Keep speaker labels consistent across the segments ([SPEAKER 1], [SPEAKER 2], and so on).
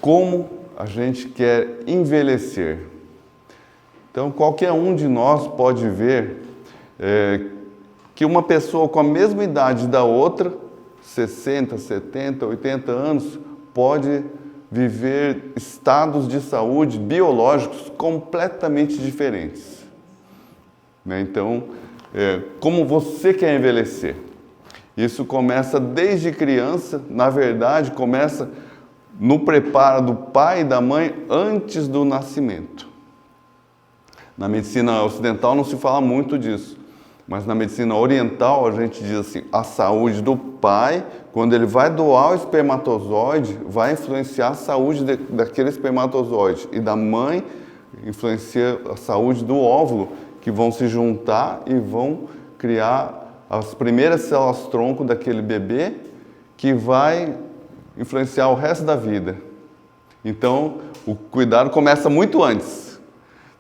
[SPEAKER 1] Como a gente quer envelhecer? Então, qualquer um de nós pode ver que uma pessoa com a mesma idade da outra, 60, 70, 80 anos, pode viver estados de saúde biológicos completamente diferentes. Então, como você quer envelhecer? Isso começa desde criança, na verdade, começa no preparo do pai e da mãe antes do nascimento. Na medicina ocidental não se fala muito disso, mas na medicina oriental a gente diz assim, a saúde do pai, quando ele vai doar o espermatozoide, vai influenciar a saúde daquele espermatozoide, e da mãe influencia a saúde do óvulo, que vão se juntar e vão criar as primeiras células-tronco daquele bebê, que vai influenciar o resto da vida. Então, o cuidado começa muito antes.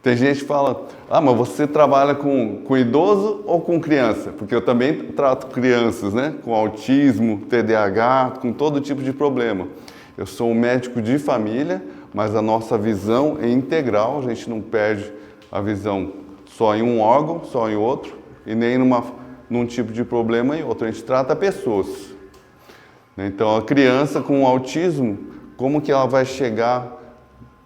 [SPEAKER 1] Tem gente que fala, mas você trabalha com idoso ou com criança? Porque eu também trato crianças, né? Com autismo, TDAH, com todo tipo de problema. Eu sou um médico de família, mas a nossa visão é integral, a gente não perde a visão só em um órgão, só em outro, e nem num tipo de problema em outro. A gente trata pessoas. Então, a criança com autismo, como que ela vai chegar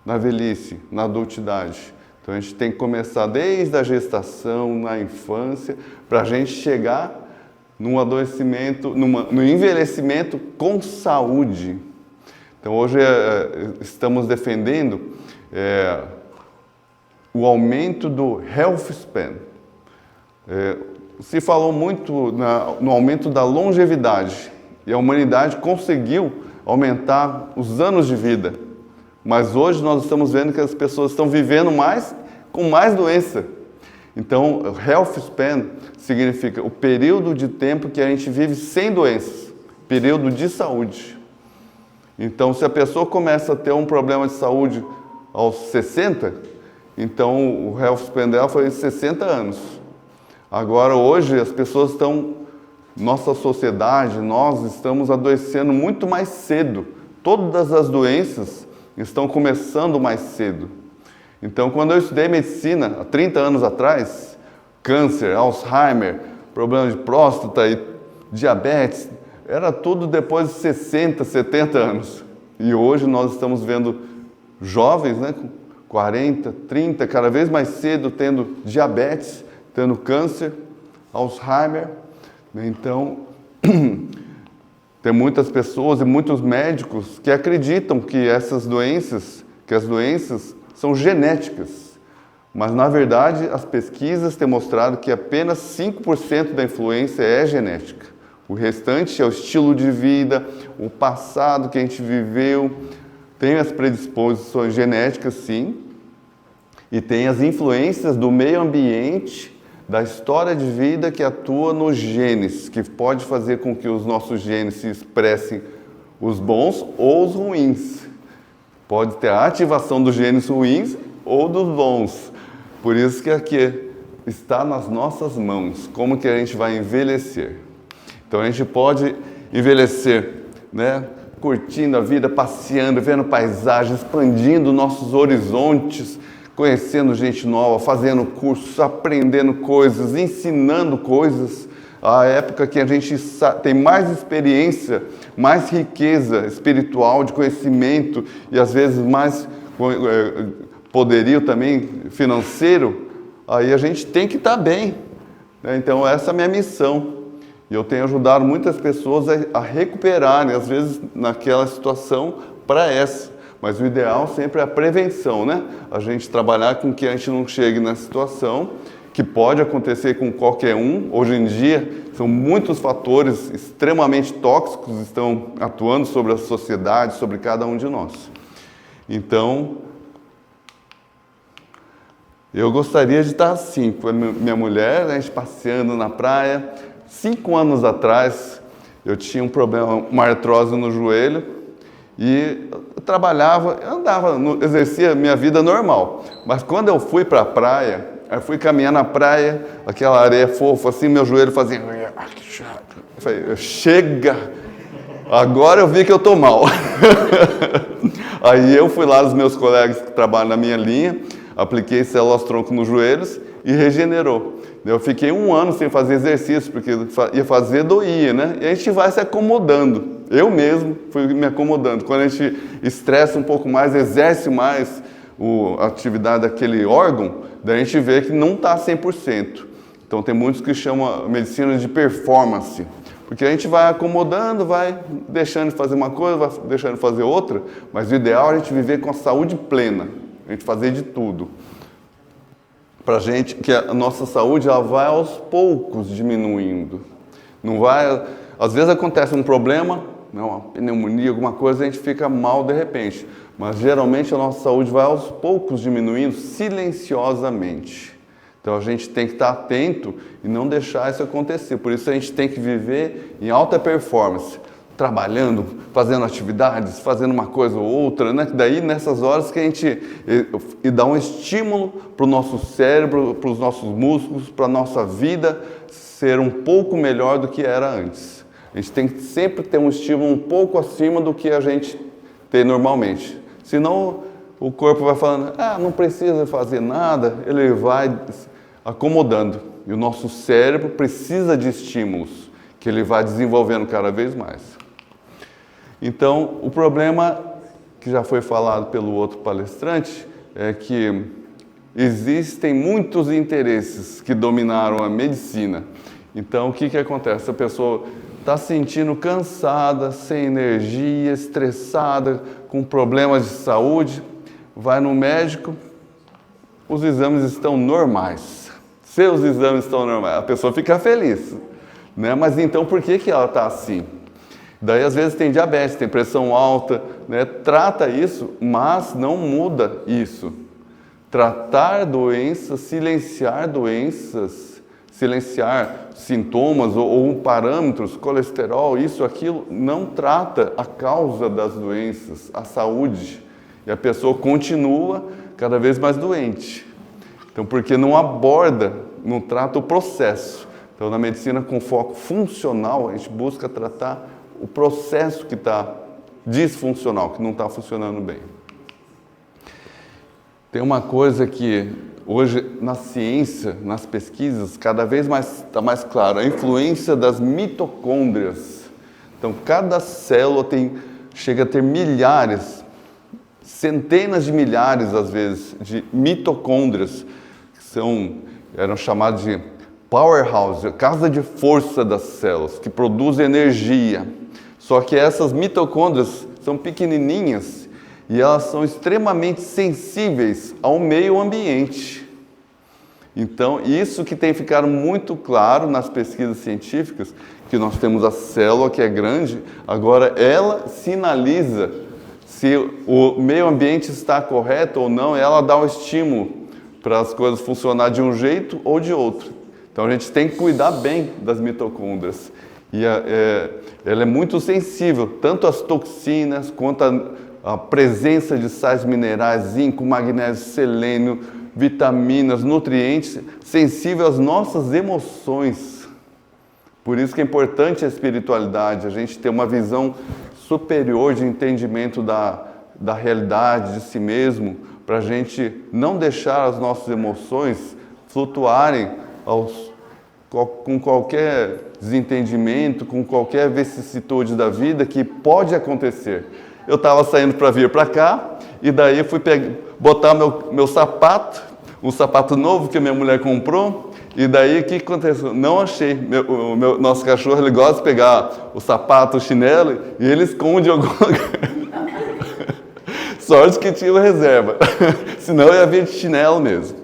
[SPEAKER 1] na velhice, na adultidade? Então, a gente tem que começar desde a gestação, na infância, para a gente chegar num adoecimento, no envelhecimento com saúde. Então, hoje estamos defendendo o aumento do health span. Se falou muito no aumento da longevidade, e a humanidade conseguiu aumentar os anos de vida. Mas hoje nós estamos vendo que as pessoas estão vivendo mais, com mais doença. Então, o health span significa o período de tempo que a gente vive sem doenças, período de saúde. Então, se a pessoa começa a ter um problema de saúde aos 60, então o health span dela foi 60 anos. Agora, hoje, as pessoas nossa sociedade, nós estamos adoecendo muito mais cedo. Todas as doenças estão começando mais cedo. Então, quando eu estudei medicina, há 30 anos atrás, câncer, Alzheimer, problema de próstata e diabetes, era tudo depois de 60, 70 anos. E hoje nós estamos vendo jovens, né, com 40, 30, cada vez mais cedo, tendo diabetes, tendo câncer, Alzheimer. Então, tem muitas pessoas e muitos médicos que acreditam que as doenças são genéticas. Mas, na verdade, as pesquisas têm mostrado que apenas 5% da influência é genética. O restante é o estilo de vida, o passado que a gente viveu. Tem as predisposições genéticas, sim, e tem as influências do meio ambiente, da história de vida que atua nos genes, que pode fazer com que os nossos genes se expressem os bons ou os ruins. Pode ter a ativação dos genes ruins ou dos bons. Por isso que aqui está nas nossas mãos, como que a gente vai envelhecer. Então a gente pode envelhecer, né? Curtindo a vida, passeando, vendo paisagens, expandindo nossos horizontes, conhecendo gente nova, fazendo cursos, aprendendo coisas, ensinando coisas. A época que a gente tem mais experiência, mais riqueza espiritual, de conhecimento e às vezes mais poderio também financeiro, aí a gente tem que estar bem. Então essa é a minha missão. E eu tenho ajudado muitas pessoas a recuperarem, às vezes naquela situação, para essa. Mas o ideal sempre é a prevenção, né? A gente trabalhar com que a gente não chegue na situação, que pode acontecer com qualquer um. Hoje em dia, são muitos fatores extremamente tóxicos que estão atuando sobre a sociedade, sobre cada um de nós. Então, eu gostaria de estar assim, com a minha mulher, a gente passeando na praia. 5 anos atrás, eu tinha um problema, uma artrose no joelho, e eu trabalhava, exercia minha vida normal. Mas quando eu fui para a praia, eu fui caminhar na praia, aquela areia fofa, assim, meu joelho fazia... Que chato. Eu falei, chega! Agora eu vi que eu estou mal. Aí eu fui lá dos meus colegas que trabalham na minha linha, apliquei células-tronco nos joelhos e regenerou. Eu fiquei 1 ano sem fazer exercício, porque ia fazer doía, né? E a gente vai se acomodando. Eu mesmo fui me acomodando. Quando a gente estressa um pouco mais, exerce mais a atividade daquele órgão, daí a gente vê que não está 100%. Então tem muitos que chamam a medicina de performance. Porque a gente vai acomodando, vai deixando de fazer uma coisa, vai deixando de fazer outra, mas o ideal é a gente viver com a saúde plena, a gente fazer de tudo. Para a gente, que a nossa saúde ela vai aos poucos diminuindo. Não vai, às vezes acontece um problema, uma pneumonia, alguma coisa, a gente fica mal de repente. Mas geralmente a nossa saúde vai aos poucos diminuindo silenciosamente. Então a gente tem que estar atento e não deixar isso acontecer. Por isso a gente tem que viver em alta performance, trabalhando, fazendo atividades, fazendo uma coisa ou outra, né? Daí nessas horas que a gente dá um estímulo para o nosso cérebro, para os nossos músculos, para a nossa vida ser um pouco melhor do que era antes. A gente tem que sempre ter um estímulo um pouco acima do que a gente tem normalmente. Senão o corpo vai falando, não precisa fazer nada, ele vai acomodando. E o nosso cérebro precisa de estímulos, que ele vai desenvolvendo cada vez mais. Então, o problema que já foi falado pelo outro palestrante é que existem muitos interesses que dominaram a medicina. Então, o que acontece? A pessoa está se sentindo cansada, sem energia, estressada, com problemas de saúde, vai no médico, os exames estão normais. Seus exames estão normais, a pessoa fica feliz, né? Mas então por que ela está assim? Daí às vezes tem diabetes, tem pressão alta, né? Trata isso, mas não muda isso. Tratar doenças, silenciar sintomas ou parâmetros, colesterol, isso, aquilo, não trata a causa das doenças, a saúde. E a pessoa continua cada vez mais doente. Então, porque não aborda, não trata o processo. Então, na medicina com foco funcional, a gente busca tratar o processo que está disfuncional, que não está funcionando bem. Tem uma coisa que hoje na ciência, nas pesquisas, cada vez mais está mais claro, a influência das mitocôndrias. Então, cada célula chega a ter milhares, centenas de milhares, às vezes, de mitocôndrias, que eram chamadas de powerhouse, a casa de força das células, que produzem energia. Só que essas mitocôndrias são pequenininhas e elas são extremamente sensíveis ao meio ambiente. Então, isso que tem ficado muito claro nas pesquisas científicas, que nós temos a célula que é grande, agora ela sinaliza se o meio ambiente está correto ou não, ela dá um estímulo para as coisas funcionar de um jeito ou de outro. Então a gente tem que cuidar bem das mitocôndrias. E ela é muito sensível, tanto às toxinas quanto a presença de sais minerais, zinco, magnésio, selênio, vitaminas, nutrientes, sensível às nossas emoções. Por isso que é importante a espiritualidade, a gente ter uma visão superior de entendimento da realidade, de si mesmo, para a gente não deixar as nossas emoções flutuarem com qualquer desentendimento, com qualquer vicissitude da vida que pode acontecer. Eu estava saindo para vir para cá, e daí eu fui botar meu sapato, um sapato novo que a minha mulher comprou, e daí o que aconteceu? Não achei. Nosso cachorro ele gosta de pegar o sapato, o chinelo, e ele esconde alguma coisa. Sorte que tinha uma reserva, senão eu ia vir de chinelo mesmo.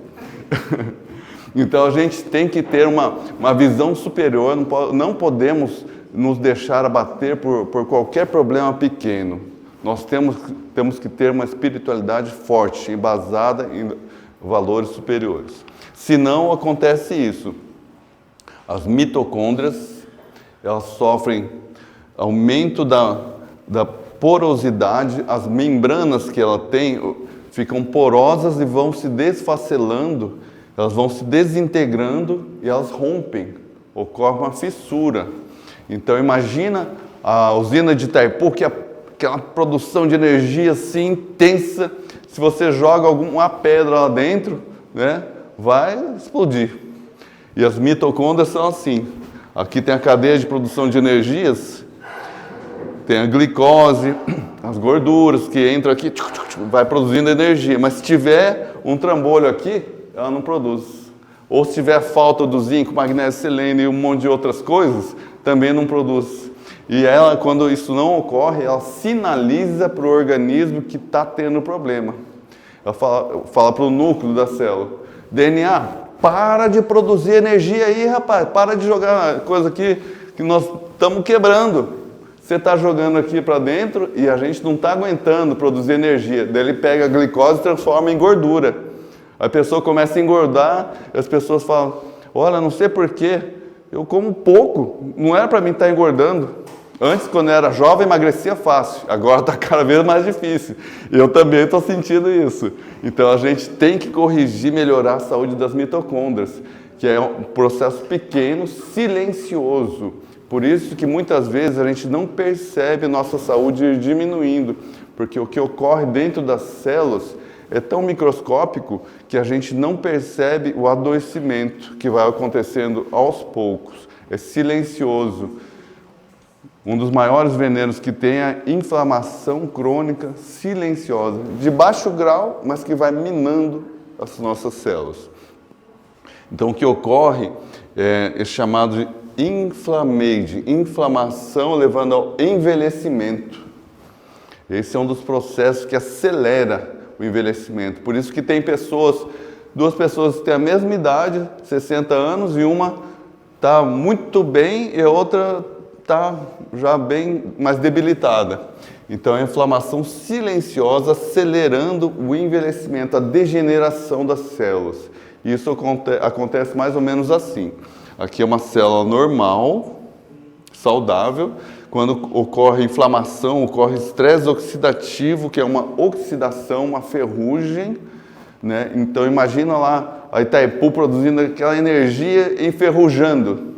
[SPEAKER 1] Então a gente tem que ter uma visão superior, não podemos nos deixar abater por qualquer problema pequeno. Nós temos que ter uma espiritualidade forte, embasada em valores superiores. Senão acontece isso. As mitocôndrias, elas sofrem aumento da porosidade, as membranas que ela tem ficam porosas e vão se desfacelando, elas vão se desintegrando e elas rompem, ocorre uma fissura. Então imagina a usina de Itaipu que aquela produção de energia assim intensa. Se você joga alguma pedra lá dentro, né, vai explodir. E as mitocôndrias são assim. Aqui tem a cadeia de produção de energias, tem a glicose, as gorduras que entram aqui, vai produzindo energia. Mas se tiver um trambolho aqui, ela não produz. Ou se tiver falta do zinco, magnésio, selênio e um monte de outras coisas, também não produz. E ela, quando isso não ocorre, ela sinaliza para o organismo que está tendo problema. Ela fala para o núcleo da célula: DNA, para de produzir energia aí, rapaz, para de jogar coisa aqui que nós estamos quebrando. Você está jogando aqui para dentro e a gente não está aguentando produzir energia. Daí ele pega a glicose e transforma em gordura. A pessoa começa a engordar e as pessoas falam: olha, não sei porquê, eu como pouco, não era para mim estar engordando. Antes, quando eu era jovem, emagrecia fácil. Agora está cada vez mais difícil. E eu também estou sentindo isso. Então, a gente tem que corrigir, melhorar a saúde das mitocôndrias, que é um processo pequeno, silencioso. Por isso que muitas vezes a gente não percebe nossa saúde ir diminuindo, porque o que ocorre dentro das células é tão microscópico que a gente não percebe o adoecimento que vai acontecendo aos poucos. É silencioso. Um dos maiores venenos que tem é a inflamação crônica silenciosa, de baixo grau, mas que vai minando as nossas células. Então, o que ocorre é esse chamado de inflamade, inflamação levando ao envelhecimento. Esse é um dos processos que acelera o envelhecimento. Por isso que tem duas pessoas que têm a mesma idade, 60 anos, e uma está muito bem e a outra está já bem mais debilitada. Então, a inflamação silenciosa acelerando o envelhecimento, a degeneração das células. Isso acontece mais ou menos assim. Aqui é uma célula normal, saudável. Quando ocorre inflamação, ocorre estresse oxidativo, que é uma oxidação, uma ferrugem, né? Então, imagina lá a Itaipu produzindo aquela energia enferrujando.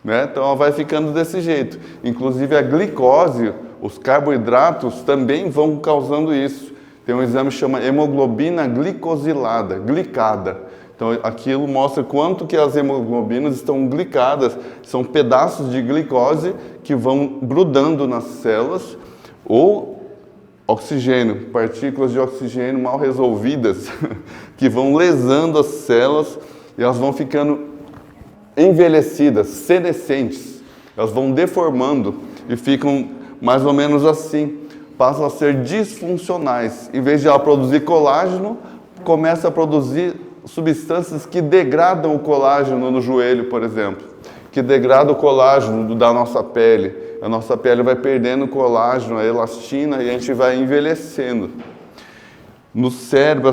[SPEAKER 1] Né? Então ela vai ficando desse jeito. Inclusive a glicose, os carboidratos também vão causando isso. Tem um exame que chama hemoglobina glicosilada, glicada. Então aquilo mostra quanto que as hemoglobinas estão glicadas. São pedaços de glicose que vão grudando nas células, ou oxigênio, partículas de oxigênio mal resolvidas, que vão lesando as células e elas vão ficando envelhecidas, senescentes. Elas vão deformando e ficam mais ou menos assim. Passam a ser disfuncionais. Em vez de ela produzir colágeno, começa a produzir substâncias que degradam o colágeno no joelho, por exemplo. Que degrada o colágeno da nossa pele. A nossa pele vai perdendo colágeno, a elastina, e a gente vai envelhecendo. No cérebro,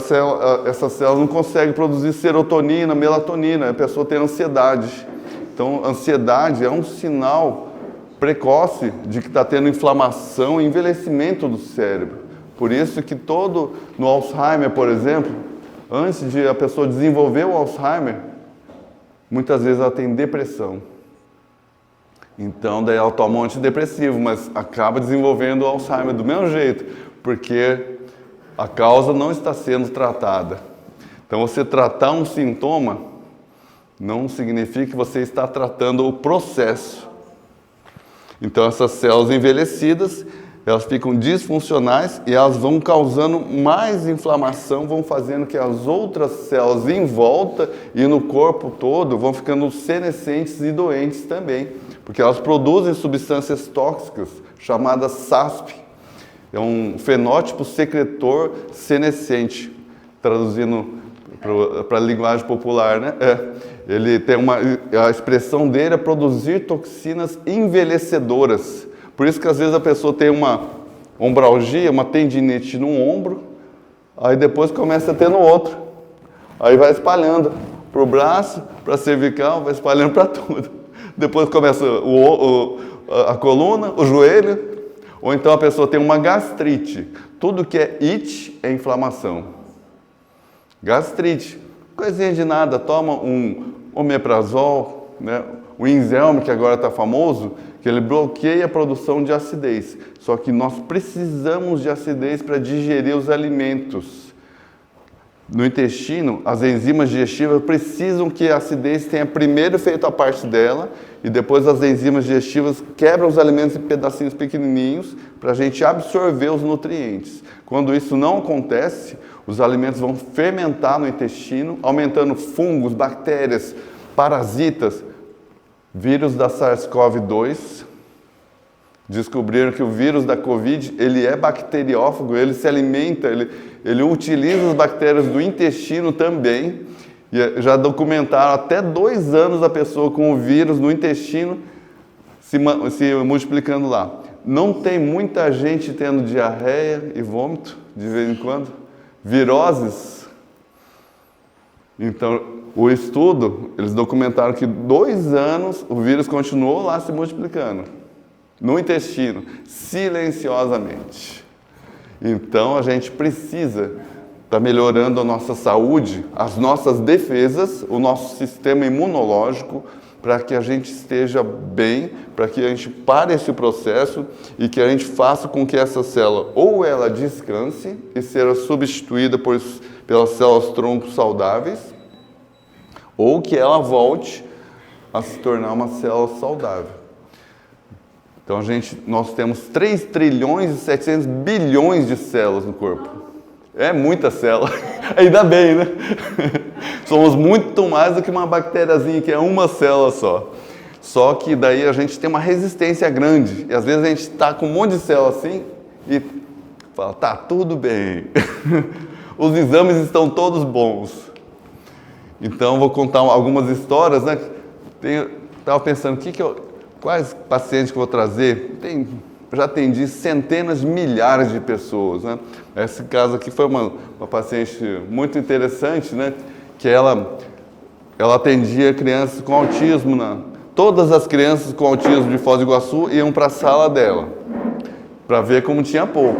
[SPEAKER 1] essa célula não consegue produzir serotonina, melatonina, a pessoa tem ansiedade. Então, ansiedade é um sinal precoce de que está tendo inflamação e envelhecimento do cérebro. Por isso que no Alzheimer, por exemplo, antes de a pessoa desenvolver o Alzheimer, muitas vezes ela tem depressão. Então, daí ela toma um antidepressivo, mas acaba desenvolvendo o Alzheimer do mesmo jeito, porque a causa não está sendo tratada. Então, você tratar um sintoma não significa que você está tratando o processo. Então, essas células envelhecidas, elas ficam disfuncionais e elas vão causando mais inflamação, vão fazendo que as outras células em volta e no corpo todo vão ficando senescentes e doentes também, porque elas produzem substâncias tóxicas chamadas SASP. É um fenótipo secretor senescente, traduzindo para a linguagem popular, né? Ele tem a expressão dele é produzir toxinas envelhecedoras. Por isso que às vezes a pessoa tem uma ombralgia, uma tendinite num ombro, aí depois começa a ter no outro. Aí vai espalhando para o braço, para a cervical, vai espalhando para tudo. Depois começa a coluna, o joelho. Ou então a pessoa tem uma gastrite. Tudo que é it é inflamação. Gastrite, coisinha de nada, toma um omeprazol, né? O Inzelm, que agora está famoso, que ele bloqueia a produção de acidez. Só que nós precisamos de acidez para digerir os alimentos. No intestino, as enzimas digestivas precisam que a acidez tenha primeiro feito a parte dela e depois as enzimas digestivas quebram os alimentos em pedacinhos pequenininhos para a gente absorver os nutrientes. Quando isso não acontece, os alimentos vão fermentar no intestino, aumentando fungos, bactérias, parasitas, vírus da SARS-CoV-2. Descobriram que o vírus da Covid, ele é bacteriófago, ele se alimenta, ele utiliza as bactérias do intestino também. E já documentaram até 2 anos a pessoa com o vírus no intestino se multiplicando lá. Não tem muita gente tendo diarreia e vômito de vez em quando? Viroses? Então, o estudo, eles documentaram que 2 anos o vírus continuou lá se multiplicando. No intestino, silenciosamente. Então, a gente precisa estar melhorando a nossa saúde, as nossas defesas, o nosso sistema imunológico, para que a gente esteja bem, para que a gente pare esse processo e que a gente faça com que essa célula ou ela descanse e seja substituída pelas células tronco saudáveis, ou que ela volte a se tornar uma célula saudável. Então, nós temos 3 trilhões e 700 bilhões de células no corpo. É muita célula. Ainda bem, né? Somos muito mais do que uma bactériazinha, que é uma célula só. Só que daí a gente tem uma resistência grande. E às vezes a gente está com um monte de célula assim e fala, tá tudo bem. Os exames estão todos bons. Então, vou contar algumas histórias, né? Estava pensando, quais pacientes que eu vou trazer? Já atendi centenas de milhares de pessoas, né? Esse caso aqui foi uma paciente muito interessante, né? Que ela atendia crianças com autismo. Todas as crianças com autismo de Foz do Iguaçu iam para a sala dela, para ver como tinha pouco.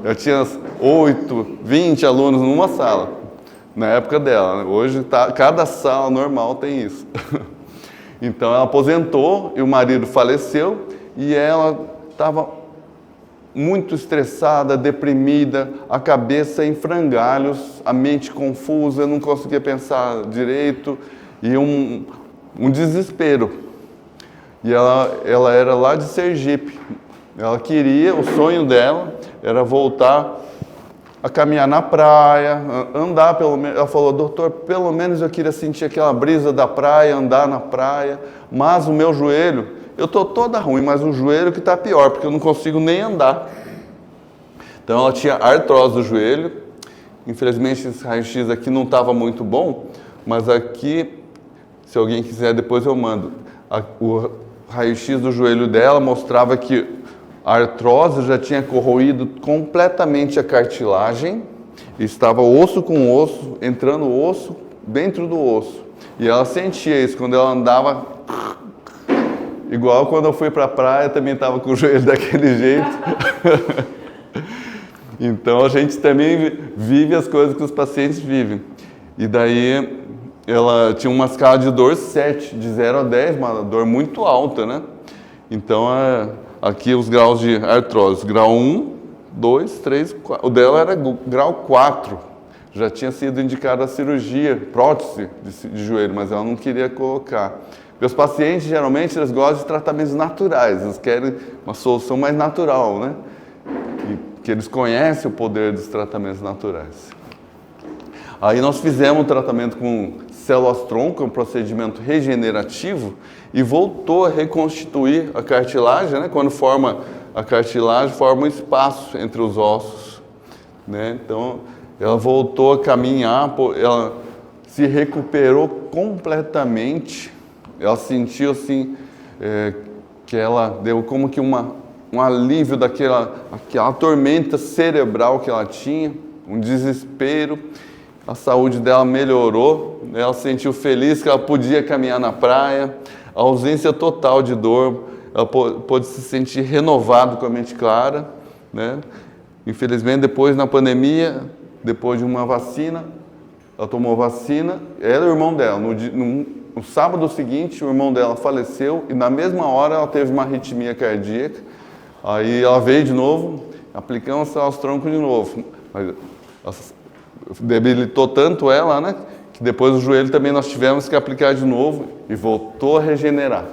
[SPEAKER 1] Eu tinha 8, 20 alunos numa sala, na época dela, né? Hoje, cada sala normal tem isso. Então, ela aposentou e o marido faleceu e ela estava muito estressada, deprimida, a cabeça em frangalhos, a mente confusa, não conseguia pensar direito e um desespero. E ela era lá de Sergipe. Ela queria, o sonho dela era voltar a caminhar na praia, andar pelo menos. Ela falou, doutor, pelo menos eu queria sentir aquela brisa da praia, andar na praia, mas o meu joelho, eu estou toda ruim, mas o joelho que está pior, porque eu não consigo nem andar. Então ela tinha artrose do joelho, infelizmente esse raio-x aqui não estava muito bom, mas aqui, se alguém quiser depois eu mando, o raio-x do joelho dela mostrava que a artrose já tinha corroído completamente a cartilagem, estava osso com osso, entrando osso dentro do osso. E ela sentia isso quando ela andava, igual quando eu fui para a praia, também estava com o joelho daquele jeito. Então a gente também vive as coisas que os pacientes vivem. E daí ela tinha uma escala de dor 7, de 0 a 10, uma dor muito alta, né? Então aqui os graus de artrose, grau 1, 2, 3, 4. O dela era grau 4. Já tinha sido indicada a cirurgia, prótese de joelho, mas ela não queria colocar. Porque os pacientes, geralmente, eles gostam de tratamentos naturais, eles querem uma solução mais natural, né? Que eles conhecem o poder dos tratamentos naturais. Aí nós fizemos um tratamento com células-tronco, um procedimento regenerativo, e voltou a reconstituir a cartilagem, né? Quando forma a cartilagem, forma um espaço entre os ossos, né? Então, ela voltou a caminhar, ela se recuperou completamente, ela sentiu assim, que ela deu como que um alívio daquela tormenta cerebral que ela tinha, um desespero. A saúde dela melhorou, ela se sentiu feliz que ela podia caminhar na praia, a ausência total de dor, ela pôde se sentir renovada com a mente clara, né? Infelizmente, depois na pandemia, depois de uma vacina, ela tomou vacina, ela e o irmão dela, no sábado seguinte, o irmão dela faleceu e na mesma hora ela teve uma arritmia cardíaca. Aí ela veio de novo, aplicamos o células-tronco de novo. Mas debilitou tanto ela, né, que depois o joelho também nós tivemos que aplicar de novo e voltou a regenerar.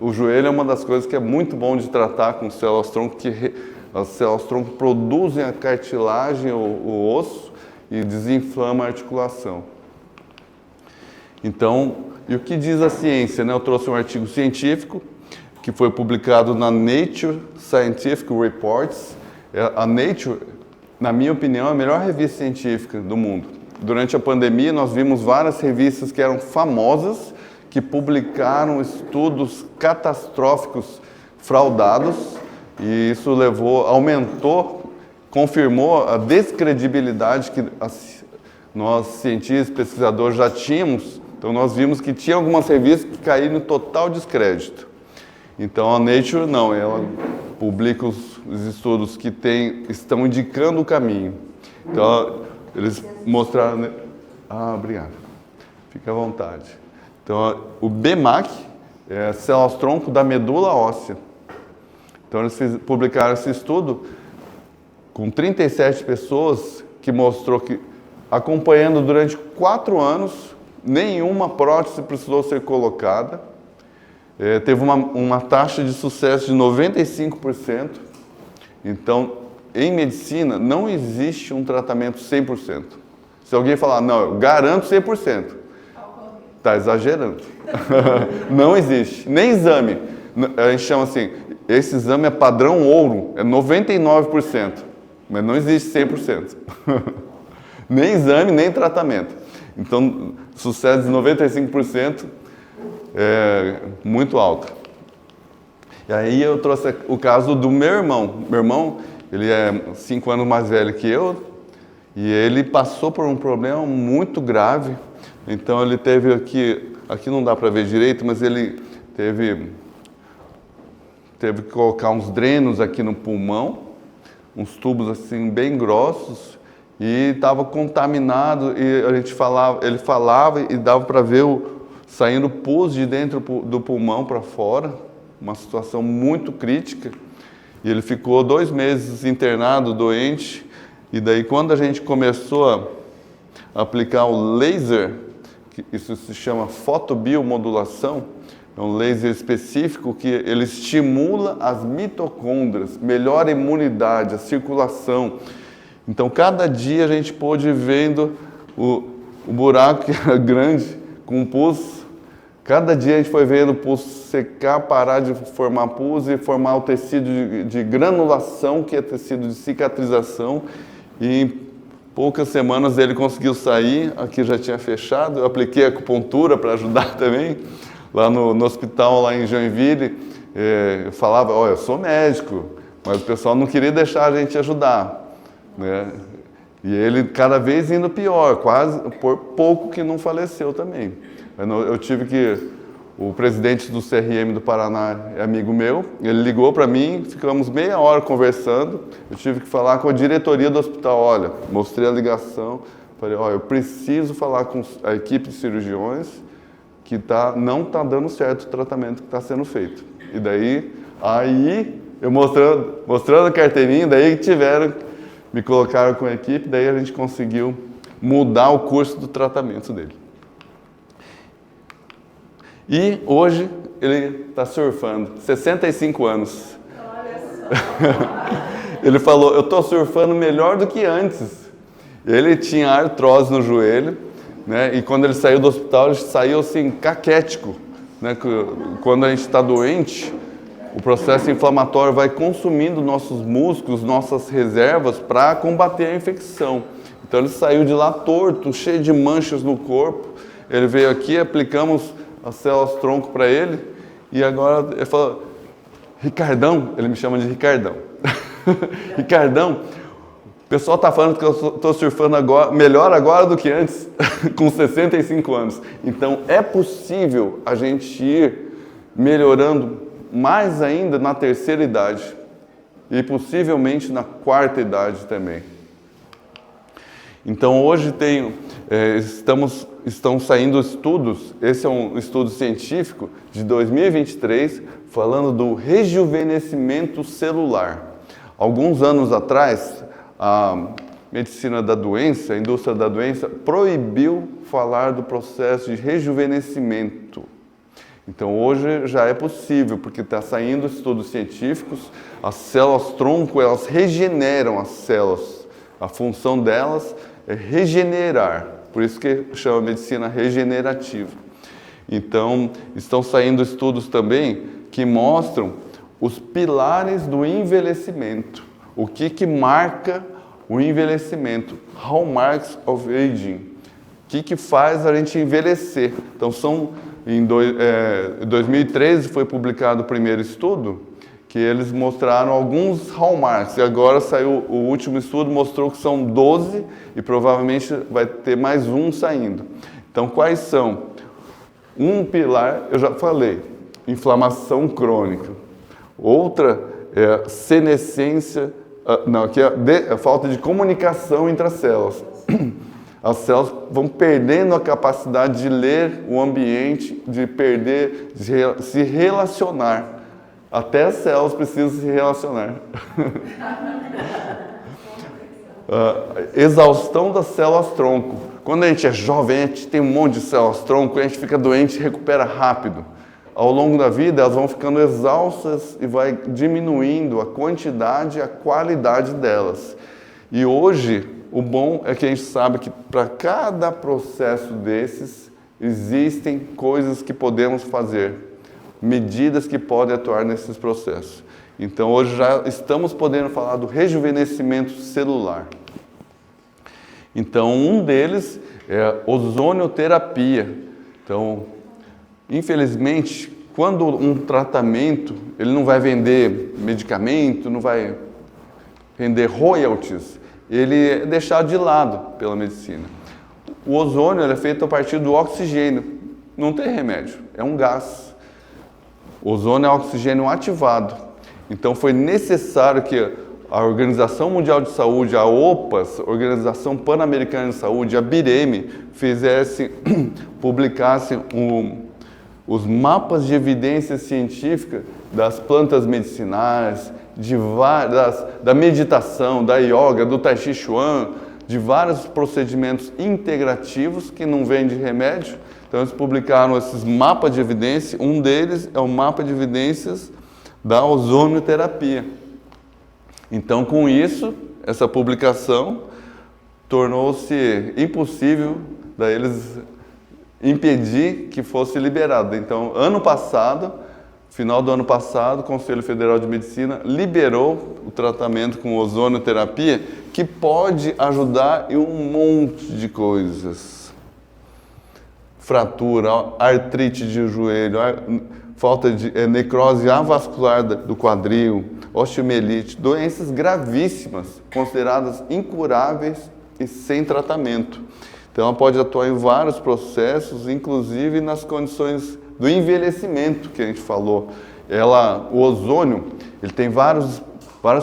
[SPEAKER 1] O joelho é uma das coisas que é muito bom de tratar com células-tronco, que as células-tronco produzem a cartilagem, o osso, e desinflama a articulação. Então, e o que diz a ciência, né? Eu trouxe um artigo científico que foi publicado na Nature Scientific Reports. A Nature, na minha opinião, é a melhor revista científica do mundo. Durante a pandemia, nós vimos várias revistas que eram famosas, que publicaram estudos catastróficos fraudados, e isso aumentou, confirmou a descredibilidade que nós, cientistas, pesquisadores, já tínhamos. Então, nós vimos que tinha algumas revistas que caíram em total descrédito. Então, a Nature, não, ela publica os estudos que estão indicando o caminho. Então, eles mostraram... Ah, obrigado. Fique à vontade. Então, o BMAC é células-tronco da medula óssea. Então, eles publicaram esse estudo com 37 pessoas, que mostrou que, acompanhando durante 4 anos, nenhuma prótese precisou ser colocada. Teve uma taxa de sucesso de 95%. Então, em medicina, não existe um tratamento 100%. Se alguém falar, não, eu garanto 100%, está exagerando. Não existe. Nem exame. A gente chama assim, esse exame é padrão ouro, é 99%, mas não existe 100%. Nem exame, nem tratamento. Então, sucesso de 95% é muito alto. E aí eu trouxe o caso do meu irmão. Meu irmão, ele é 5 anos mais velho que eu, e ele passou por um problema muito grave. Então ele teve aqui não dá para ver direito, mas ele teve que colocar uns drenos aqui no pulmão, uns tubos assim bem grossos, e estava contaminado, e ele falava e dava para ver saindo pus de dentro do pulmão para fora, uma situação muito crítica. E ele ficou 2 meses internado, doente, e daí quando a gente começou a aplicar o laser, isso se chama fotobiomodulação, é um laser específico que ele estimula as mitocôndrias, melhora a imunidade, a circulação. Então, cada dia a gente pôde ir vendo o buraco que era grande, com pus. Cada dia a gente foi vendo o pus secar, parar de formar pus e formar o tecido de granulação, que é tecido de cicatrização. E em poucas semanas ele conseguiu sair, aqui já tinha fechado. Eu apliquei acupuntura para ajudar também. Lá no hospital, lá em Joinville, eu falava, eu sou médico, mas o pessoal não queria deixar a gente ajudar. Né? E ele cada vez indo pior, quase por pouco que não faleceu também. Eu tive o presidente do CRM do Paraná é amigo meu, ele ligou para mim, ficamos meia hora conversando, eu tive que falar com a diretoria do hospital, olha, mostrei a ligação, falei, eu preciso falar com a equipe de cirurgiões que não está dando certo o tratamento que está sendo feito. E daí, eu mostrando a carteirinha, daí me colocaram com a equipe, daí a gente conseguiu mudar o curso do tratamento dele. E hoje ele está surfando, 65 anos.
[SPEAKER 2] Olha só!
[SPEAKER 1] Ele falou, eu estou surfando melhor do que antes. Ele tinha artrose no joelho, né? E quando ele saiu do hospital, ele saiu assim, caquético. Né? Quando a gente está doente, o processo inflamatório vai consumindo nossos músculos, nossas reservas para combater a infecção. Então ele saiu de lá torto, cheio de manchas no corpo. Ele veio aqui, aplicamos as células-tronco para ele, e agora ele falou, Ricardão, ele me chama de Ricardão. Ricardão, o pessoal está falando que eu estou surfando melhor agora do que antes, com 65 anos. Então é possível a gente ir melhorando mais ainda na terceira idade e possivelmente na quarta idade também. Então hoje estão saindo estudos, esse é um estudo científico de 2023, falando do rejuvenescimento celular. Alguns anos atrás, a medicina da doença, a indústria da doença, proibiu falar do processo de rejuvenescimento. Então hoje já é possível, porque está saindo estudos científicos, as células-tronco, elas regeneram as células. A função delas é regenerar, por isso que chama medicina regenerativa. Então, estão saindo estudos também que mostram os pilares do envelhecimento. O que marca o envelhecimento? Hallmarks of Aging. O que faz a gente envelhecer? Então, em 2013 foi publicado o primeiro estudo, que eles mostraram alguns hallmarks, e agora saiu o último estudo, mostrou que são 12 e provavelmente vai ter mais um saindo. Então, quais são? Um pilar, eu já falei, inflamação crônica. Outra é senescência, aqui é a falta de comunicação entre as células. As células vão perdendo a capacidade de ler o ambiente, de se relacionar. Até as células precisam se relacionar. Exaustão das células-tronco. Quando a gente é jovem, a gente tem um monte de células-tronco, a gente fica doente e recupera rápido. Ao longo da vida, elas vão ficando exaustas e vai diminuindo a quantidade e a qualidade delas. E hoje, o bom é que a gente sabe que para cada processo desses, existem coisas que podemos fazer, medidas que podem atuar nesses processos. Então, hoje já estamos podendo falar do rejuvenescimento celular. Então, um deles é ozonioterapia. Então, infelizmente, quando um tratamento, ele não vai vender medicamento, não vai render royalties, ele é deixado de lado pela medicina. O ozônio é feito a partir do oxigênio, não tem remédio, é um gás. O ozônio é oxigênio ativado. Então foi necessário que a Organização Mundial de Saúde, a OPAS, Organização Pan-Americana de Saúde, a BIREM, publicassem os mapas de evidência científica das plantas medicinais, da meditação, da yoga, do Tai Chi Chuan, de vários procedimentos integrativos que não vêm de remédio. Então eles publicaram esses mapas de evidência, um deles é o mapa de evidências da ozonioterapia. Então com isso, essa publicação tornou-se impossível daí eles impedir que fosse liberado. Então ano passado, final do ano passado, o Conselho Federal de Medicina liberou o tratamento com ozonioterapia, que pode ajudar em um monte de coisas. Fratura, artrite de joelho, falta de necrose avascular do quadril, osteomielite, doenças gravíssimas, consideradas incuráveis e sem tratamento. Então ela pode atuar em vários processos, inclusive nas condições do envelhecimento que a gente falou. O ozônio, ele tem várias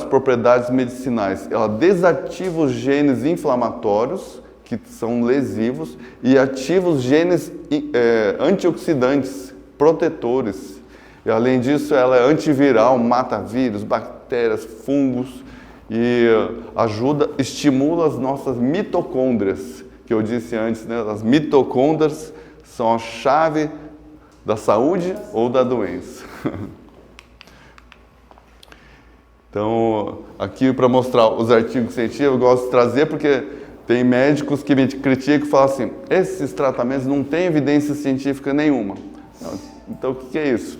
[SPEAKER 1] propriedades medicinais. Ela desativa os genes inflamatórios, que são lesivos, e ativa os genes antioxidantes, protetores. E, além disso, ela é antiviral, mata vírus, bactérias, fungos e estimula as nossas mitocôndrias, que eu disse antes, né? As mitocôndrias são a chave da saúde ou da doença. Então, aqui para mostrar os artigos científicos, eu gosto de trazer porque tem médicos que me criticam e falam assim, esses tratamentos não têm evidência científica nenhuma. Então, o que é isso?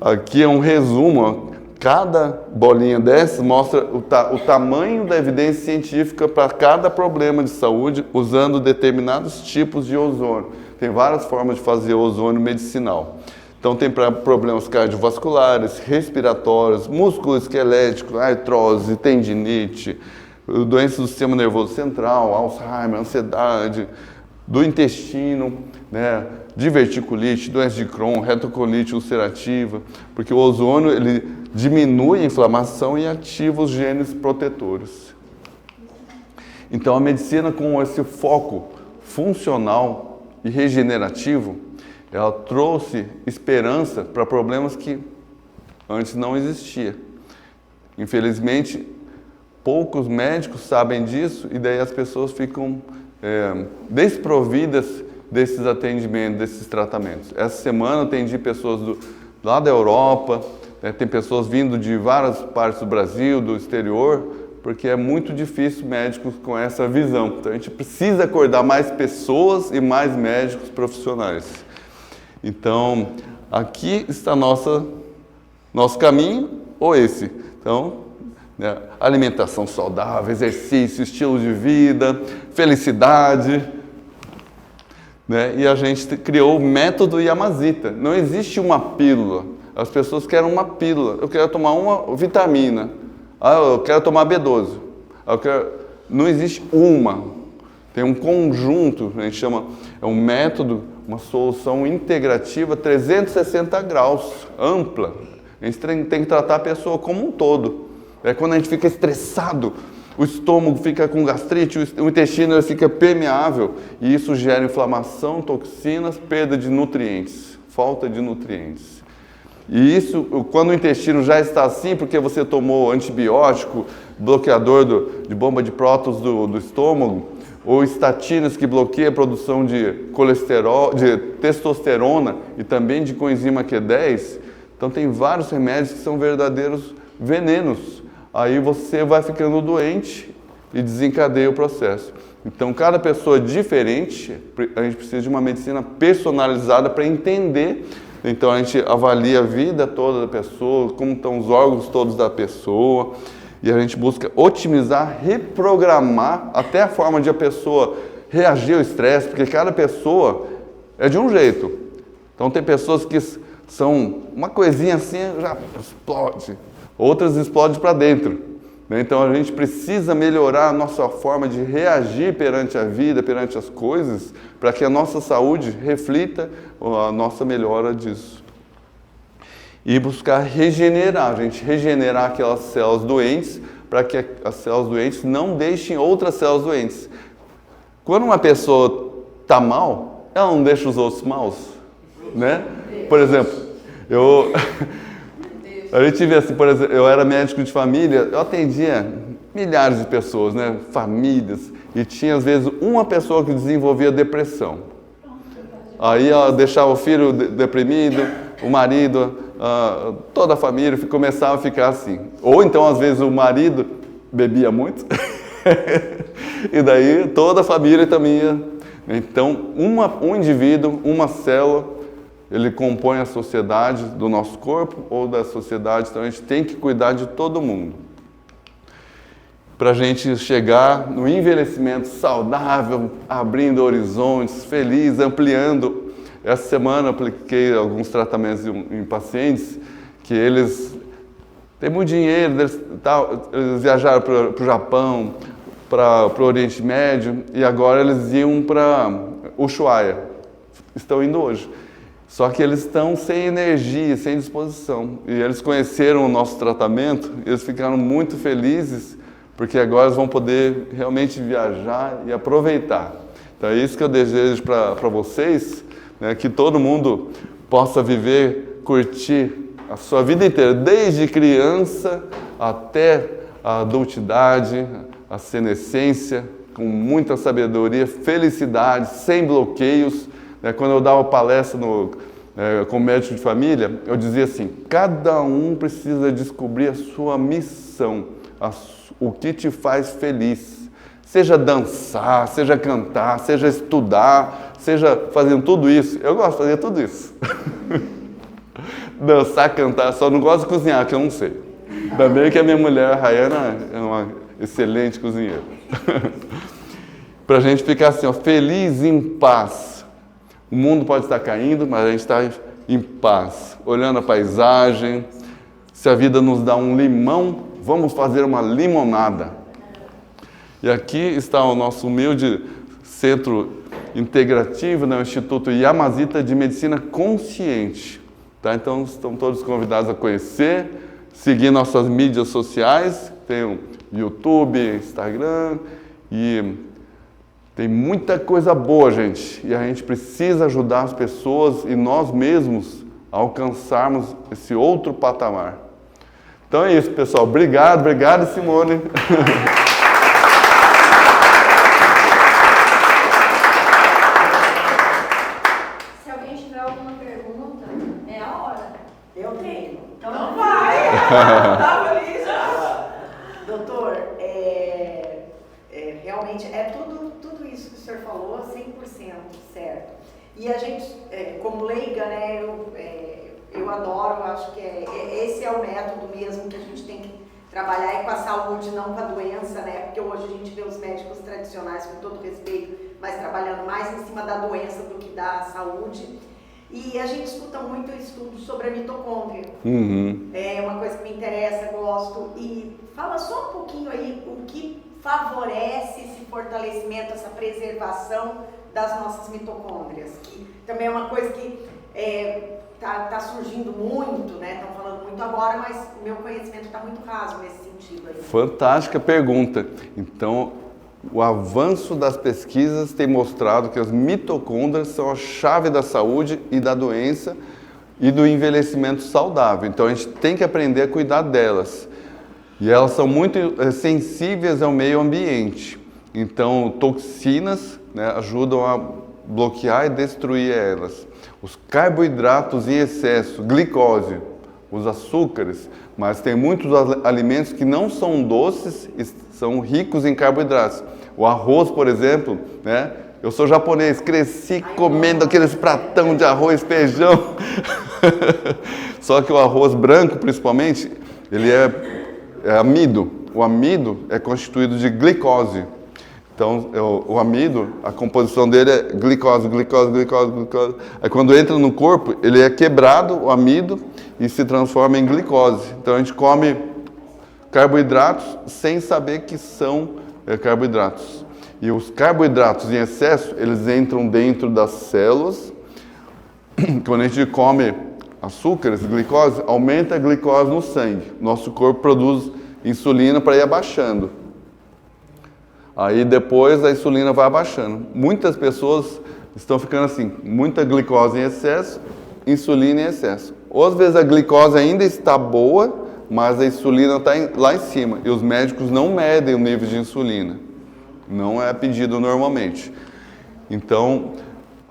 [SPEAKER 1] Aqui é um resumo. Cada bolinha dessas mostra o tamanho da evidência científica para cada problema de saúde, usando determinados tipos de ozônio. Tem várias formas de fazer ozônio medicinal. Então, tem para problemas cardiovasculares, respiratórios, músculo-esquelético, artrose, tendinite, doenças do sistema nervoso central, Alzheimer, ansiedade, do intestino, né, diverticulite, doença de Crohn, retocolite ulcerativa, porque o ozônio ele diminui a inflamação e ativa os genes protetores. Então a medicina com esse foco funcional e regenerativo, ela trouxe esperança para problemas que antes não existiam. Infelizmente, poucos médicos sabem disso e daí as pessoas ficam desprovidas desses atendimentos, desses tratamentos. Essa semana eu atendi pessoas lá da Europa, tem pessoas vindo de várias partes do Brasil, do exterior, porque é muito difícil médicos com essa visão. Então a gente precisa acordar mais pessoas e mais médicos profissionais. Então, aqui está nosso caminho, ou esse. Então, alimentação saudável, exercício, estilo de vida, felicidade. E a gente criou o método Yamazita. Não existe uma pílula. As pessoas querem uma pílula. Eu quero tomar uma vitamina. Eu quero tomar B12. Não existe uma. Tem um conjunto, a gente chama, é um método, uma solução integrativa 360 graus, ampla. A gente tem que tratar a pessoa como um todo. Quando a gente fica estressado, o estômago fica com gastrite, o intestino fica permeável e isso gera inflamação, toxinas, perda de nutrientes, falta de nutrientes. E isso, quando o intestino já está assim, porque você tomou antibiótico, bloqueador de bomba de prótons do estômago, ou estatinas que bloqueiam a produção de colesterol, de testosterona e também de coenzima Q10, então tem vários remédios que são verdadeiros venenos. Aí você vai ficando doente e desencadeia o processo. Então, cada pessoa é diferente, a gente precisa de uma medicina personalizada para entender. Então, a gente avalia a vida toda da pessoa, como estão os órgãos todos da pessoa, e a gente busca otimizar, reprogramar até a forma de a pessoa reagir ao estresse, porque cada pessoa é de um jeito. Então, tem pessoas que são uma coisinha assim, já explode. Outras explodem para dentro. Então a gente precisa melhorar a nossa forma de reagir perante a vida, perante as coisas, para que a nossa saúde reflita a nossa melhora disso. E buscar regenerar, a gente regenerar aquelas células doentes, para que as células doentes não deixem outras células doentes. Quando uma pessoa está mal, ela não deixa os outros maus, né? Por exemplo, a gente vê assim, por exemplo, eu era médico de família, eu atendia milhares de pessoas, né, famílias, e tinha às vezes uma pessoa que desenvolvia depressão. Aí ela deixava o filho deprimido, o marido, toda a família começava a ficar assim. Ou então às vezes o marido bebia muito, e daí toda a família também ia. Então um indivíduo, uma célula, ele compõe a sociedade do nosso corpo ou da sociedade, então a gente tem que cuidar de todo mundo. Para a gente chegar no envelhecimento saudável, abrindo horizontes, feliz, ampliando. Essa semana eu apliquei alguns tratamentos em pacientes que eles têm muito dinheiro, eles viajaram para o Japão, para o Oriente Médio e agora eles iam para Ushuaia. Estão indo hoje. Só que eles estão sem energia, sem disposição. E eles conheceram o nosso tratamento, e eles ficaram muito felizes, porque agora eles vão poder realmente viajar e aproveitar. Então é isso que eu desejo para vocês, né, que todo mundo possa viver, curtir a sua vida inteira, desde criança até a adultidade, a senescência, com muita sabedoria, felicidade, sem bloqueios. Quando eu dava palestra como médico de família, eu dizia assim, cada um precisa descobrir a sua missão, o que te faz feliz. Seja dançar, seja cantar, seja estudar, seja fazendo tudo isso. Eu gosto de fazer tudo isso. Dançar, cantar, só não gosto de cozinhar, que eu não sei. Ainda bem que a minha mulher, a Rayana, é uma excelente cozinheira. Para a gente ficar assim, feliz, em paz. O mundo pode estar caindo, mas a gente está em paz, olhando a paisagem. Se a vida nos dá um limão, vamos fazer uma limonada. E aqui está o nosso humilde centro integrativo, o Instituto Yamazita de Medicina Consciente. Tá? Então, estão todos convidados a conhecer, seguir nossas mídias sociais, tem o YouTube, Instagram e Tem muita coisa boa, gente, e a gente precisa ajudar as pessoas e nós mesmos a alcançarmos esse outro patamar. Então é isso, pessoal. Obrigado, Simone.
[SPEAKER 2] Se alguém tiver alguma pergunta, é a hora.
[SPEAKER 3] Eu tenho.
[SPEAKER 2] Então vai! Tá feliz já?
[SPEAKER 3] Doutor, realmente é tudo isso que o senhor falou, 100% certo. E a gente, como leiga, né, eu adoro, eu acho que esse é o método mesmo que a gente tem que trabalhar, com a saúde, não com a doença, né? Porque hoje a gente vê os médicos tradicionais, com todo respeito, mas trabalhando mais em cima da doença do que da saúde. E a gente escuta muito estudo sobre a mitocôndria.
[SPEAKER 1] Uhum.
[SPEAKER 3] É uma coisa que me interessa, gosto. E fala só um pouquinho aí o que favorece esse fortalecimento, essa preservação das nossas mitocôndrias, que também é uma coisa que tá surgindo muito, né? Estão falando muito agora, mas o meu conhecimento está muito raso nesse sentido aí.
[SPEAKER 1] Fantástica pergunta. Então, o avanço das pesquisas tem mostrado que as mitocôndrias são a chave da saúde e da doença e do envelhecimento saudável. Então, a gente tem que aprender a cuidar delas. E elas são muito sensíveis ao meio ambiente. Então, toxinas, né, ajudam a bloquear e destruir elas. Os carboidratos em excesso, glicose, os açúcares, mas tem muitos alimentos que não são doces e são ricos em carboidratos. O arroz, por exemplo, né? Eu sou japonês, cresci comendo aqueles pratão de arroz, feijão. Só que o arroz branco, principalmente, ele é amido. O amido é constituído de glicose. Então, o amido, a composição dele é glicose. Aí quando entra no corpo, ele é quebrado, o amido, e se transforma em glicose. Então a gente come carboidratos sem saber que são carboidratos. E os carboidratos em excesso, eles entram dentro das células. Quando a gente come açúcares, glicose, aumenta a glicose no sangue. Nosso corpo produz insulina para ir abaixando. Aí depois a insulina vai abaixando. Muitas pessoas estão ficando assim, muita glicose em excesso, insulina em excesso. Ou às vezes a glicose ainda está boa, mas a insulina está lá em cima. E os médicos não medem o nível de insulina. Não é pedido normalmente. Então,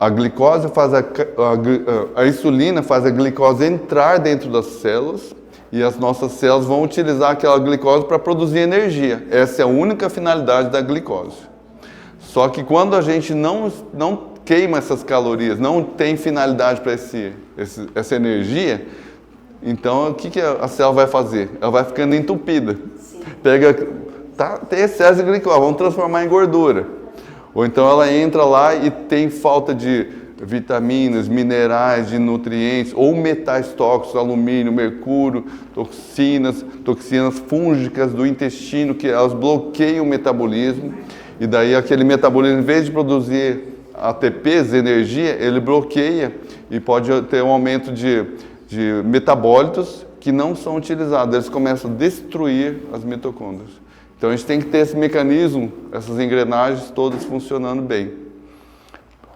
[SPEAKER 1] a glicose faz a insulina faz a glicose entrar dentro das células e as nossas células vão utilizar aquela glicose para produzir energia. Essa é a única finalidade da glicose. Só que quando a gente não queima essas calorias, não tem finalidade para essa energia, então o que a célula vai fazer? Ela vai ficando entupida.
[SPEAKER 3] Sim.
[SPEAKER 1] Tem excesso de glicose, vamos transformar em gordura. Ou então ela entra lá e tem falta de vitaminas, minerais, de nutrientes, ou metais tóxicos, alumínio, mercúrio, toxinas fúngicas do intestino, que elas bloqueiam o metabolismo. E daí aquele metabolismo, em vez de produzir ATPs, energia, ele bloqueia e pode ter um aumento de metabólitos que não são utilizados. Eles começam a destruir as mitocôndrias. Então a gente tem que ter esse mecanismo, essas engrenagens todas funcionando bem.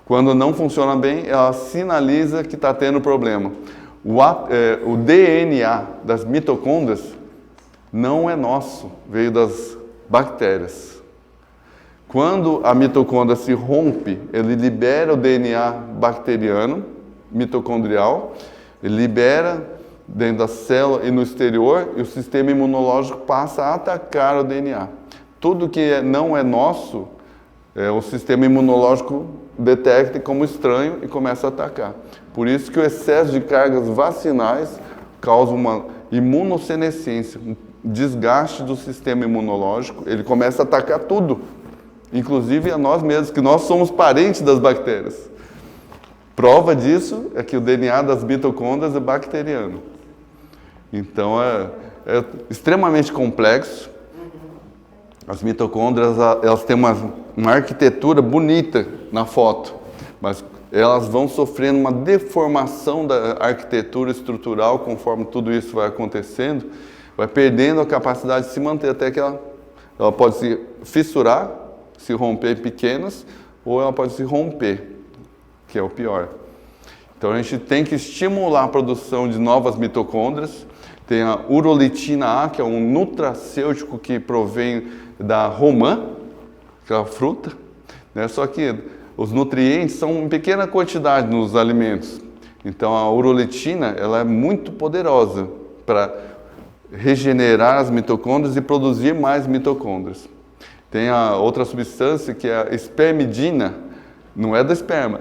[SPEAKER 1] Quando não funciona bem, ela sinaliza que está tendo problema. O DNA das mitocôndrias não é nosso, veio das bactérias. Quando a mitocôndria se rompe, ele libera o DNA bacteriano, mitocondrial, ele libera dentro da célula e no exterior, e o sistema imunológico passa a atacar o DNA. Tudo que não é nosso, o sistema imunológico detecta como estranho e começa a atacar. Por isso que o excesso de cargas vacinais causa uma imunossenescência, um desgaste do sistema imunológico, ele começa a atacar tudo, inclusive a nós mesmos, que nós somos parentes das bactérias. Prova disso é que o DNA das mitocôndrias é bacteriano. Então é extremamente complexo. As mitocôndrias, elas têm uma arquitetura bonita na foto, mas elas vão sofrendo uma deformação da arquitetura estrutural conforme tudo isso vai acontecendo, vai perdendo a capacidade de se manter até que ela pode se fissurar se romper em pequenas, ou ela pode se romper, que é o pior. Então a gente tem que estimular a produção de novas mitocôndrias. Tem a urolitina A, que é um nutracêutico que provém da romã, que é a fruta, né? Só que os nutrientes são em pequena quantidade nos alimentos. Então a urolitina, ela é muito poderosa para regenerar as mitocôndrias e produzir mais mitocôndrias. Tem a outra substância que é a espermidina, não é da esperma.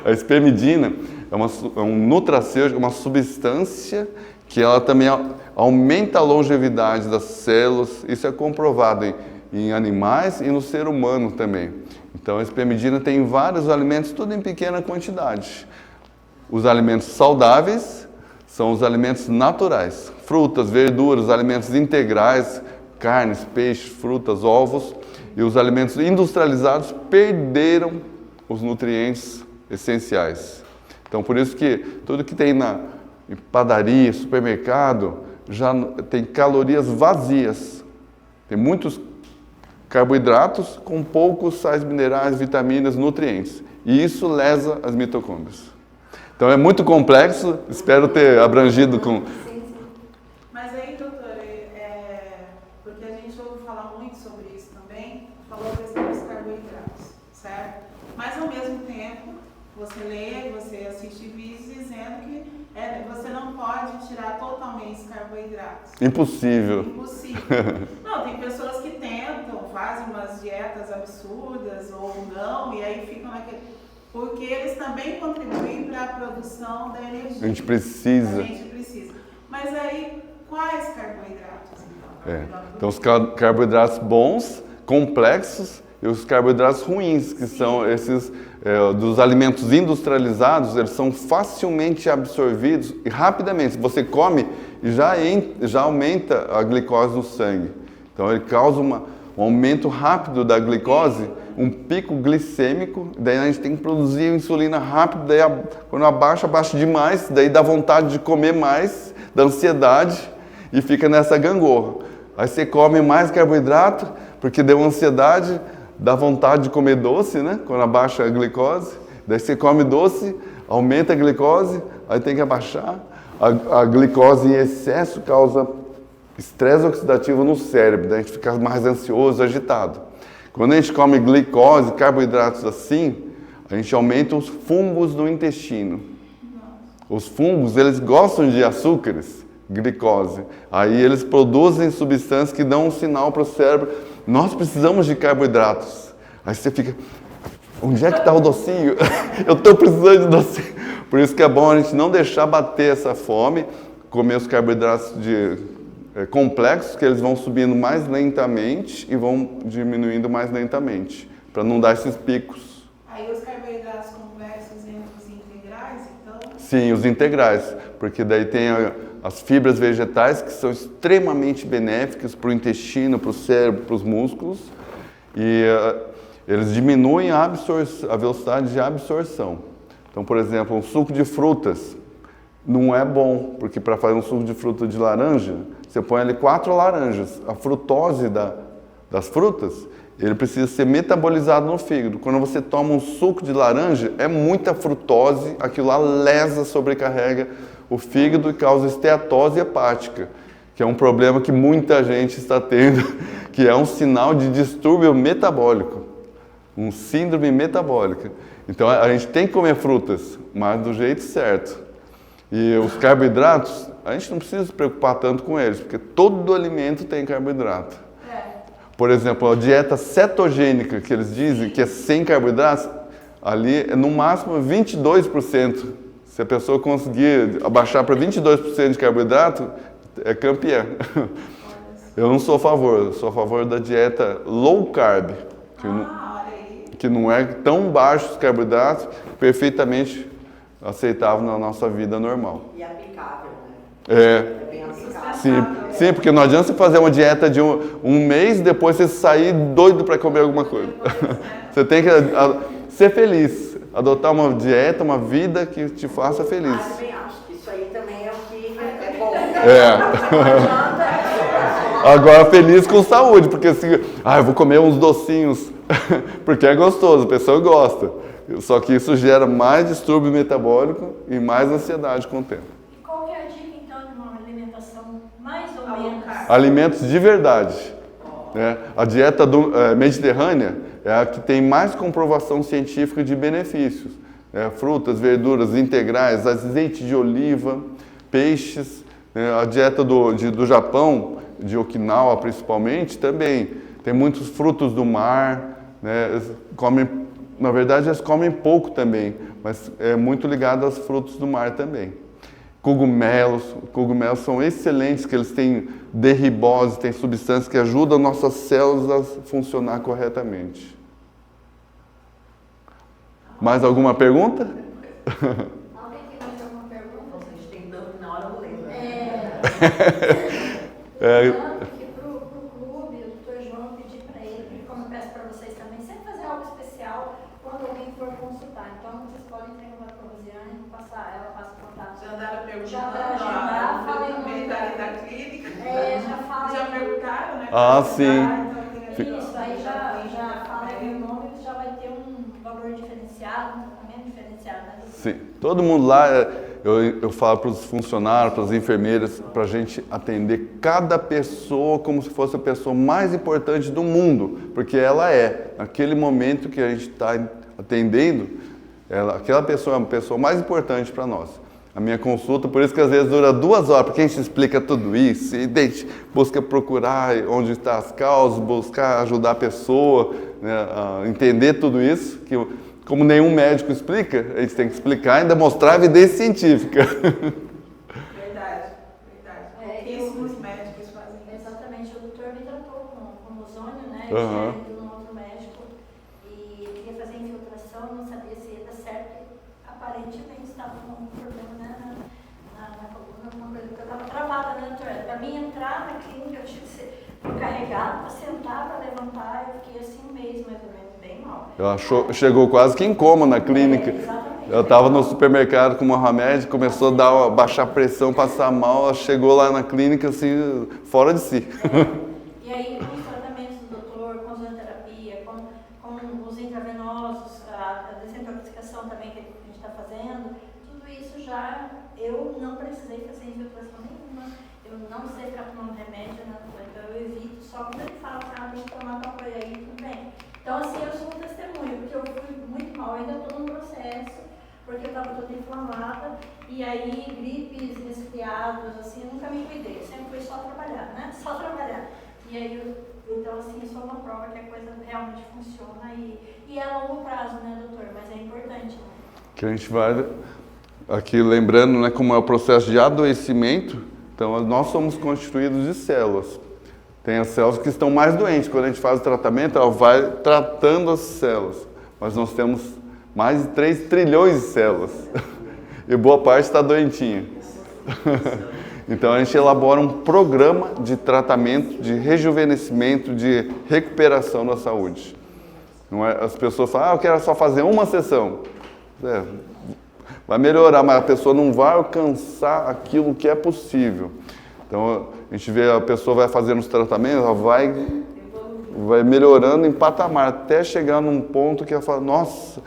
[SPEAKER 1] A espermidina é um nutracêutico, uma substância que ela também aumenta a longevidade das células. Isso é comprovado em animais e no ser humano também. Então a espermidina tem em vários alimentos, tudo em pequena quantidade. Os alimentos saudáveis são os alimentos naturais. Frutas, verduras, alimentos integrais, carnes, peixes, frutas, ovos. E os alimentos industrializados perderam os nutrientes essenciais. Então, por isso que tudo que tem em padaria, supermercado, já tem calorias vazias. Tem muitos carboidratos com poucos sais minerais, vitaminas, nutrientes. E isso lesa as mitocôndrias. Então, é muito complexo. Espero ter abrangido com...
[SPEAKER 4] Mas aí, doutor, porque a gente ouve falar muito sobre isso também, falou a questão dos carboidratos, certo? Mas, ao mesmo tempo, você lê, você assiste vídeos dizendo que você não pode tirar totalmente os carboidratos.
[SPEAKER 1] Impossível.
[SPEAKER 4] Impossível. Não, tem pessoas que tentam, fazem umas dietas absurdas ou não, e aí ficam naquele... Porque eles também contribuem para a produção da energia.
[SPEAKER 1] A gente precisa.
[SPEAKER 4] A gente precisa. Mas aí, quais carboidratos, então?
[SPEAKER 1] Então, os carboidratos bons, complexos, e os carboidratos ruins, que são esses dos alimentos industrializados, eles são facilmente absorvidos e rapidamente. Você come e já aumenta a glicose no sangue. Então, ele causa um aumento rápido da glicose, um pico glicêmico, daí a gente tem que produzir insulina rápido, daí quando abaixa demais, daí dá vontade de comer mais, da ansiedade, e fica nessa gangorra. Aí você come mais carboidrato, porque deu ansiedade, dá vontade de comer doce, né? Quando abaixa a glicose. Daí você come doce, aumenta a glicose, aí tem que abaixar. A glicose em excesso causa estresse oxidativo no cérebro, daí a gente fica mais ansioso, agitado. Quando a gente come glicose, carboidratos assim, a gente aumenta os fungos no intestino. Os fungos, eles gostam de açúcares, glicose. Aí eles produzem substâncias que dão um sinal para o cérebro: nós precisamos de carboidratos. Aí você fica, onde é que está o docinho? Eu estou precisando de docinho. Por isso que é bom a gente não deixar bater essa fome, comer os carboidratos complexos, que eles vão subindo mais lentamente e vão diminuindo mais lentamente, para não dar esses picos.
[SPEAKER 4] Aí os carboidratos complexos entre os integrais, então?
[SPEAKER 1] Sim, os integrais, porque daí tem as fibras vegetais, que são extremamente benéficas para o intestino, para o cérebro, para os músculos, e eles diminuem a velocidade de absorção. Então, por exemplo, um suco de frutas não é bom, porque para fazer um suco de fruta de laranja, você põe ali 4 laranjas. A frutose das frutas, ele precisa ser metabolizado no fígado. Quando você toma um suco de laranja, é muita frutose, aquilo lá lesa, sobrecarrega o fígado e causa esteatose hepática, que é um problema que muita gente está tendo, que é um sinal de distúrbio metabólico, um síndrome metabólica. Então a gente tem que comer frutas, mas do jeito certo. E os carboidratos, a gente não precisa se preocupar tanto com eles, porque todo alimento tem carboidrato. Por exemplo, a dieta cetogênica, que eles dizem que é sem carboidratos, ali é no máximo 22%. Se a pessoa conseguir abaixar para 22% de carboidrato, é campeã. Eu não sou a favor, eu sou a favor da dieta low carb, que não é tão baixo os carboidratos, perfeitamente aceitável na nossa vida normal.
[SPEAKER 3] E aplicável, né?
[SPEAKER 1] É.
[SPEAKER 3] Bem aplicável.
[SPEAKER 1] Sim, porque não adianta você fazer uma dieta de um mês e depois você sair doido para comer alguma coisa. Você tem que ser feliz, adotar uma dieta, uma vida que te faça feliz.
[SPEAKER 3] Eu também acho que isso aí também é o que é bom.
[SPEAKER 1] É.
[SPEAKER 3] Não adianta.
[SPEAKER 1] Agora feliz com saúde, porque assim, eu vou comer uns docinhos, porque é gostoso, a pessoa gosta. Só que isso gera mais distúrbio metabólico e mais ansiedade com o tempo.
[SPEAKER 2] E qual que é a dica, então, de uma alimentação mais ou menos?
[SPEAKER 1] Alimentos de verdade. Né? A dieta mediterrânea é a que tem mais comprovação científica de benefícios. Né? Frutas, verduras integrais, azeite de oliva, peixes. Né? A dieta do Japão, de Okinawa principalmente, também tem muitos frutos do mar. Né? Na verdade, eles comem pouco também, mas é muito ligado aos frutos do mar também. Cogumelos são excelentes, que eles têm derribose, têm substâncias que ajudam nossas células a funcionar corretamente. Mais alguma pergunta?
[SPEAKER 2] Alguém tem mais alguma pergunta?
[SPEAKER 3] A gente tem tanto na hora, eu vou ler.
[SPEAKER 2] Que pro clube, o Dr. João pedir para ele, como eu peço para vocês também, sempre fazer algo especial quando alguém for consultar. Então, vocês podem perguntar para a Rosiane, ela passa o contato.
[SPEAKER 4] Já andaram perguntando,
[SPEAKER 2] Já para agendar, falem o nome
[SPEAKER 4] também da clínica.
[SPEAKER 2] já falem.
[SPEAKER 4] Já perguntaram, né?
[SPEAKER 1] Sim.
[SPEAKER 2] Isso, aí já falem o nome, já vai ter um valor diferenciado, um tratamento diferenciado, né?
[SPEAKER 1] Sim, todo mundo lá, eu falo para os funcionários, para as enfermeiras, para a gente atender cada pessoa como se fosse a pessoa mais importante do mundo, porque ela é, naquele momento que a gente está atendendo, aquela pessoa é a pessoa mais importante para nós. A minha consulta, por isso que às vezes dura 2 horas, porque a gente explica tudo isso, e a gente busca procurar onde estão as causas, buscar ajudar a pessoa, né, a entender tudo isso, que como nenhum médico explica, a gente tem que explicar e ainda mostrar a evidência científica.
[SPEAKER 4] Verdade. Pouquíssimos médicos fazem isso.
[SPEAKER 2] Exatamente, o doutor me tratou com ozônio, né?
[SPEAKER 1] Uhum.
[SPEAKER 2] Eu tinha ido num outro médico e queria fazer infiltração, não sabia se ia dar certo. Aparentemente estava com um problema, né, na coluna, alguma coisa, porque eu estava travada, né, doutor? Para mim entrar na clínica, eu tinha que ser carregada para sentar, para levantar, eu fiquei assim um mês mais ou menos, bem mal.
[SPEAKER 1] Chegou quase que em coma na clínica.
[SPEAKER 2] Exatamente.
[SPEAKER 1] Eu estava no supermercado com uma remédio, começou a baixar a pressão, passar mal, ela chegou lá na clínica assim, fora de si.
[SPEAKER 2] E aí, com os tratamentos do doutor, com a ozonoterapia, com os intravenosos, a desintoxicação também que a gente está fazendo, tudo isso já, eu não precisei fazer infiltração nenhuma, eu não sei ficar tomando remédio, né? Então eu evito, só quando ele fala tem que tomar tal coisa aí, tudo bem. Então assim, eu sou um testemunho, porque eu fui muito mal, ainda estou no processo, porque eu estava toda inflamada, e aí gripes, resfriados, assim, eu nunca me cuidei, eu sempre fui só trabalhar, né? Só trabalhar. E aí, então assim, isso é uma prova que a coisa realmente funciona e é a longo prazo, né, doutor? Mas é importante, né?
[SPEAKER 1] Que a gente vai, aqui lembrando, né, como é o processo de adoecimento, então nós somos constituídos de células. Tem as células que estão mais doentes, quando a gente faz o tratamento, ela vai tratando as células, mas nós temos mais de 3 trilhões de células, e boa parte está doentinha. Então a gente elabora um programa de tratamento, de rejuvenescimento, de recuperação da saúde. Não é, as pessoas falam, eu quero só fazer uma sessão. Vai melhorar, mas a pessoa não vai alcançar aquilo que é possível. Então a gente vê, a pessoa vai fazendo os tratamentos, ela vai melhorando em patamar, até chegar num ponto que ela fala, nossa,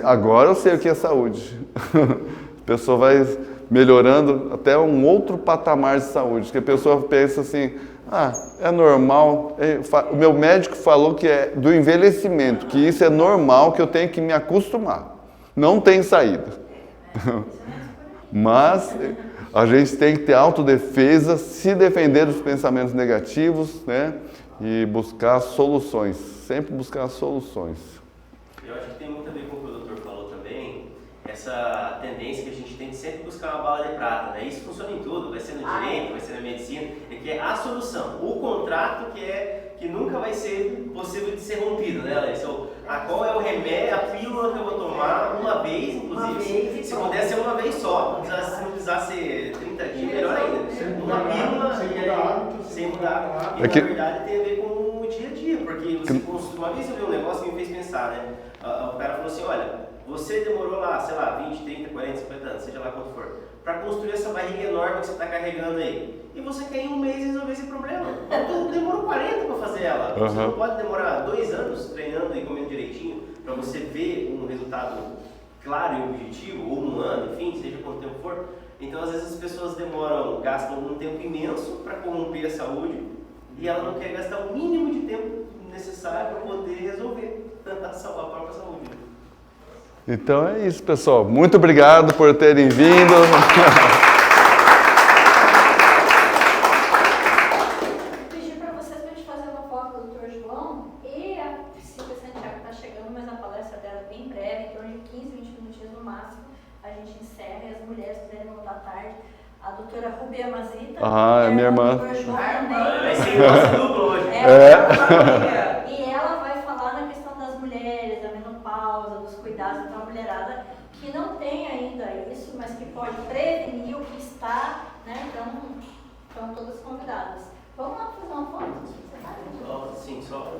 [SPEAKER 1] agora eu sei o que é saúde. A pessoa vai melhorando até um outro patamar de saúde, que a pessoa pensa assim, é normal, o meu médico falou que é do envelhecimento, que isso é normal, que eu tenho que me acostumar, não tem saída. Mas a gente tem que ter autodefesa, se defender dos pensamentos negativos, né, e buscar soluções, sempre buscar soluções.
[SPEAKER 5] Eu acho que tem muito a ver com o que o doutor falou também, essa tendência que a gente tem de sempre buscar uma bala de prata, né? Isso funciona em tudo, vai ser no direito, vai ser na medicina, é que é a solução, o contrato que nunca vai ser possível de ser rompido, né, Alessia? Qual é o remédio, a pílula que eu vou tomar uma vez, inclusive, se puder ser uma vez só, se não precisar ser 30 dias, melhor ainda. Uma pílula sem mudar. E na verdade tem a ver com dia a dia, porque você uma vez eu vi um negócio que me fez pensar, né? O cara falou assim, olha, você demorou lá, sei lá, 20, 30, 40, 50 anos, seja lá quanto for, para construir essa barriga enorme que você está carregando aí. E você quer em um mês resolver esse problema. Então demorou 40 para fazer ela. Você não pode demorar 2 anos treinando e comendo direitinho para você ver um resultado claro e objetivo, ou 1 ano, enfim, seja quanto tempo for. Então às vezes as pessoas gastam um tempo imenso para corromper a saúde e ela não quer gastar o mínimo de tempo necessário para poder resolver, salvar a própria saúde.
[SPEAKER 1] Então é isso, pessoal. Muito obrigado por terem vindo.
[SPEAKER 2] Pedir para vocês para a gente fazer uma foto do Dr. João e a Silvia Santiago está chegando, mas a palestra dela é bem breve, em torno de 15, 20 minutinhos no máximo. A gente encerra e as mulheres quiserem voltar tarde. A doutora Rubia Mazita,
[SPEAKER 1] é minha irmã.
[SPEAKER 2] Dr. João também.
[SPEAKER 5] Vai ser nosso duplo hoje.
[SPEAKER 2] E ela vai falar na questão das mulheres, da menopausa, dos cuidados da mulherada, que não tem ainda isso, mas que pode prevenir o que está, né? Então, estão todas convidadas. Vamos lá fazer uma foto? Você vai?
[SPEAKER 5] Sim, só.